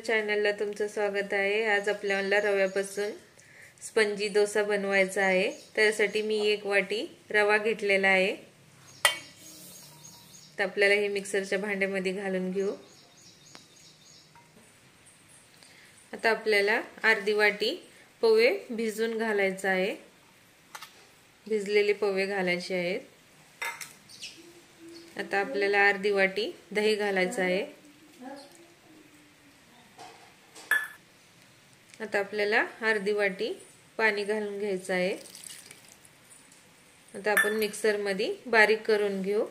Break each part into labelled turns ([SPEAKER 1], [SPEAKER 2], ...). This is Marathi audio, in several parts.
[SPEAKER 1] माझ्या चॅनलला तुमचं स्वागत आहे। आज आपल्याला रव्यापासून स्पंजी डोसा बनवायचा आहे। त्यासाठी मी 1 वाटी रवा घेतलेला आहे। तर आपल्याला हे मिक्सरच्या भांड्यामध्ये घालून घेऊ। आता आपल्याला अर्धी वाटी पोहे भिजून घालायचे आहे। भिजलेले पोहे घालायचे आहेत। आता आपल्याला अर्धी वाटी दही घालायचं आहे। आता आपल्याला अर्धी वाटी पाणी घालून घ्यायचं आहे। आता आपण मिक्सर मध्ये बारीक करून घेऊ।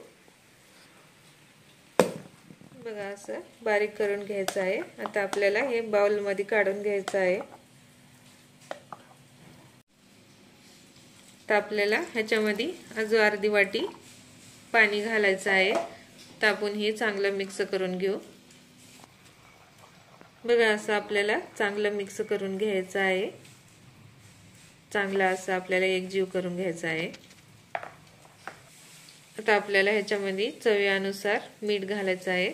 [SPEAKER 1] बघा असं बारीक करून घ्यायचं आहे। आता आपल्याला हे बाउल मध्ये काढून घ्यायचं आहे। तर आपल्याला ह्याच्यामध्ये अजून अर्धी वाटी पाणी घालायचं आहे। तर आपण हे चांगलं मिक्स करून घेऊ। बघा असं आपल्याला चांगलं मिक्स करून घ्यायचं आहे। चांगलं असं आपल्याला एकजीव करून घ्यायचं आहे। आता आपल्याला ह्याच्यामध्ये चवीनुसार मीठ घालायचं आहे।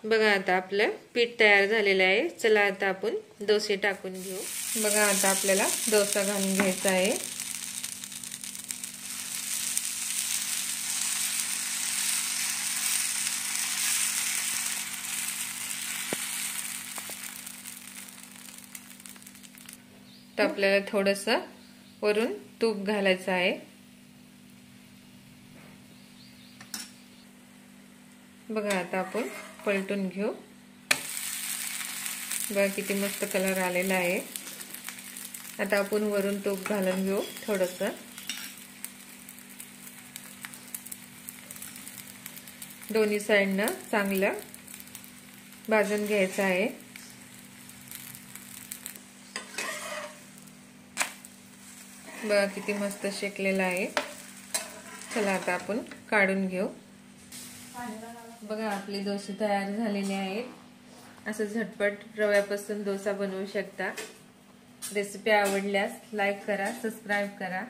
[SPEAKER 1] बघा आता आपलं पीठ तयार झालेलं आहे। चला आता आपण डोसे टाकून घेऊ। बघा आता आपल्याला डोसा घालून घ्यायचा आहे। तर आपल्याला थोडंसं वरून तूप घालायचं आहे। बघा आता आपण पलटून घेऊ। बघा किती मस्त कलर आलेला आहे। आता आपण वरून तूप घालून घेऊ थोडंसं। दोन्ही साइडनं चांगलं भाजून घ्यायचं आहे। बघा किती मस्त शेकलेला आहे। चला आता आपण काढून घेऊ। बघा आपले डोसे तयार झालेले आहेत। असं झटपट रव्यापासून डोसा बनवू शकता। रेसिपी आवडल्यास लाईक करा, सबस्क्राइब करा।